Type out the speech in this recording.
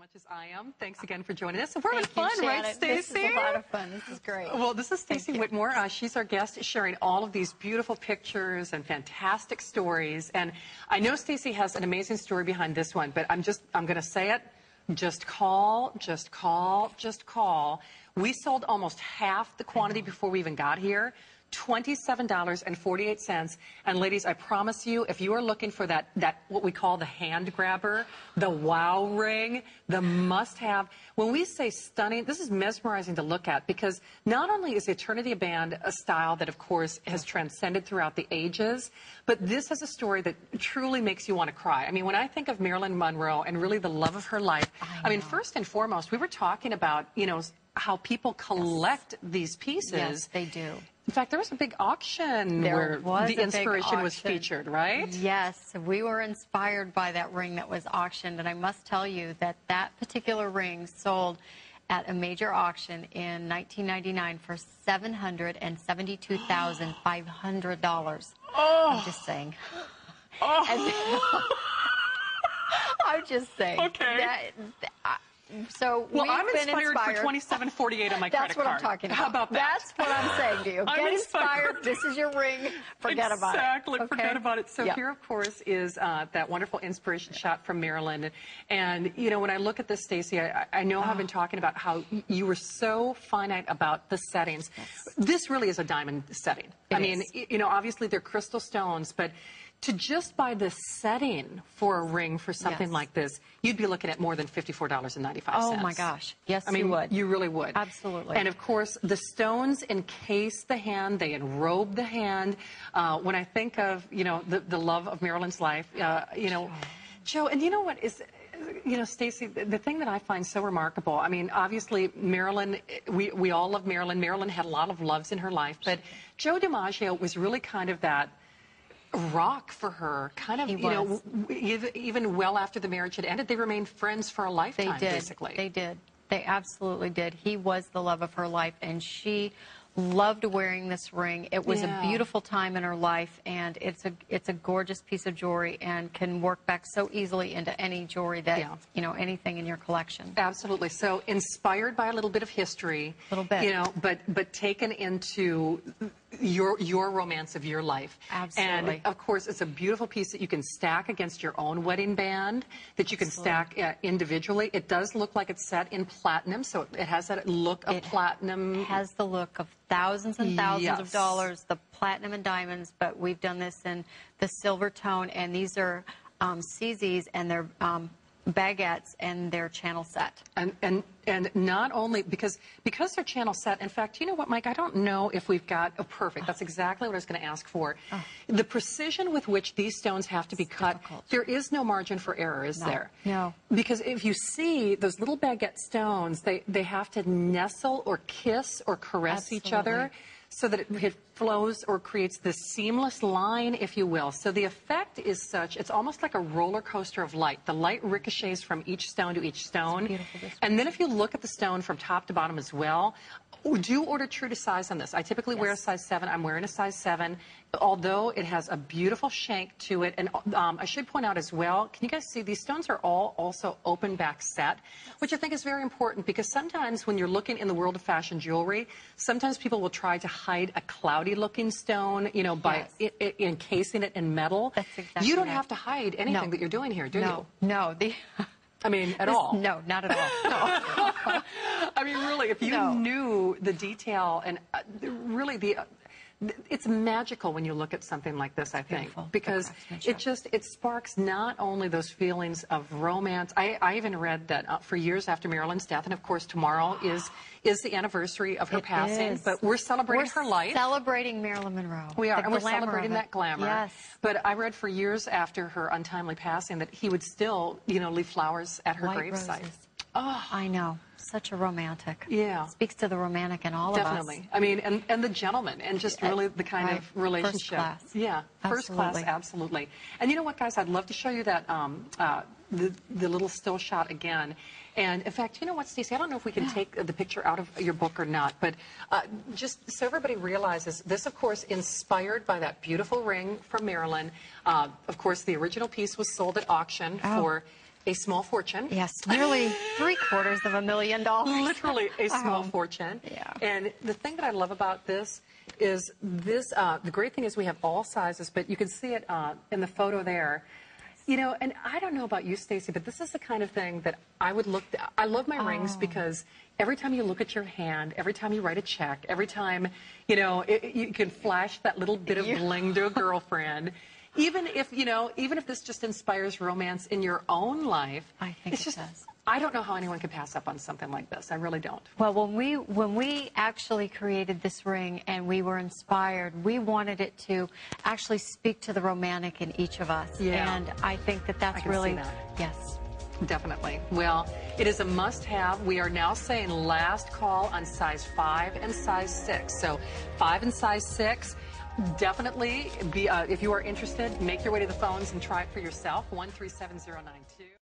much as I am. Thanks again for joining us. We're having Thank you, fun, right, Shannon. Stacey? This is a lot of fun. This is great. Well, this is Stacey Whitmore. She's our guest, sharing all of these beautiful pictures and fantastic stories. And I know Stacey has an amazing story behind this one, but I'm going to say it. Just call, just call, just call. We sold almost half the quantity before we even got here. $27.48. And ladies, I promise you, if you are looking for that what we call the hand grabber, the wow ring, the must-have, when we say stunning, this is mesmerizing to look at, because not only is the Eternity Band a style that, of course, has transcended throughout the ages, but this is a story that truly makes you want to cry. I mean, when I think of Marilyn Monroe and really the love of her life, I mean, first and foremost, we were talking about, you know, how people collect these pieces. Yes, they do. In fact, there was a big auction where the inspiration was featured, right? Yes, we were inspired by that ring that was auctioned, and I must tell you that that particular ring sold at a major auction in 1999 for $772,500. Oh. I'm just saying. Oh. I'm just saying. Okay. So well, I'm inspired for $27.48 on my credit card. That's what I'm talking about. How about that? That's what I'm saying to you. Get inspired. This is your ring. Forget about it. Exactly. Okay? Forget about it. So here, of course, is that wonderful inspiration shot from Marilyn. And, you know, when I look at this, Stacey, I know I've been talking about how you were so finite about the settings. Yes. This really is a diamond setting. I mean, you know, obviously they're crystal stones, but to just buy the setting for a ring for something like this, you'd be looking at more than $54.95. Oh, my gosh. Yes, you would. You really would. Absolutely. And, of course, the stones encase the hand. They enrobe the hand. When I think of, you know, the love of Marilyn's life, you know, Joe, and you know what is... You know, Stacey, the thing that I find so remarkable, I mean, obviously, Marilyn, we all love Marilyn. Marilyn had a lot of loves in her life, but Joe DiMaggio was really kind of that rock for her, kind of, you know, even well after the marriage had ended, they remained friends for a lifetime, basically. They did. They absolutely did. He was the love of her life, and she loved wearing this ring. It was a beautiful time in her life, and it's a gorgeous piece of jewelry and can work back so easily into any jewelry that, you know, anything in your collection. Absolutely. So inspired by a little bit of history. A little bit. You know, but taken into your romance of your life. Absolutely. And, of course, it's a beautiful piece that you can stack against your own wedding band, that you can stack individually. It does look like it's set in platinum, so it has that look of platinum. It has the look of thousands and thousands of dollars, the platinum and diamonds, but we've done this in the silver tone, and these are CZs, and they're baguettes, and they're channel set. And not only because they're channel set. In fact, you know what, Mike? I don't know if we've got perfect. That's exactly what I was going to ask for. The precision with which these stones have to be cut, there is no margin for error, is there? No. Because if you see those little baguette stones, they have to nestle or kiss or caress each other, so that it flows or creates this seamless line, if you will. So the effect is such, it's almost like a roller coaster of light. The light ricochets from each stone to each stone. And then if you look at the stone from top to bottom as well, do order true to size on this. I typically wear a size 7. I'm wearing a size 7, although it has a beautiful shank to it. And I should point out as well, can you guys see these stones are all also open back set, which I think is very important, because sometimes when you're looking in the world of fashion jewelry, sometimes people will try to hide a cloudy looking stone, you know, by encasing it in metal. That's exactly You don't have to hide anything that you're doing here, do you? No. I mean, at all. No, not at all. No. I mean, really, if you knew the detail and really it's magical when you look at something like this, I think, because it sparks not only those feelings of romance. I even read that for years after Marilyn's death, and of course tomorrow is the anniversary of her passing, but we're celebrating her life. Celebrating Marilyn Monroe. We are, and we're celebrating that glamour. Yes. But I read for years after her untimely passing that he would still, you know, leave flowers at her gravesite. Oh, I know. Such a romantic. Yeah. Speaks to the romantic in all of us. Definitely. I mean, and the gentleman, and just really the kind of relationship. First class. Yeah, first class, absolutely. And you know what, guys? I'd love to show you that the little still shot again. And in fact, you know what, Stacey? I don't know if we can take the picture out of your book or not, but just so everybody realizes, this, of course, inspired by that beautiful ring from Marilyn. Of course, the original piece was sold at auction for a small fortune. Yes, nearly $750,000. Literally a small fortune. Yeah. And the thing that I love about this is the great thing is we have all sizes, but you can see it in the photo there. You know, and I don't know about you, Stacy, but this is the kind of thing that I would look. I love my rings because every time you look at your hand, every time you write a check, every time, you know, you can flash that little bit of bling to a girlfriend. Even if, you know, even if this just inspires romance in your own life, I think it does. I don't know how anyone could pass up on something like this. I really don't. Well, when we actually created this ring and we were inspired, we wanted it to actually speak to the romantic in each of us. Yeah. And I think that that's I can really, see that. yes. Definitely. Well, it is a must-have. We are now saying last call on size 5 and size 6. So 5 and size 6. Definitely, if you are interested, make your way to the phones and try it for yourself. 137092.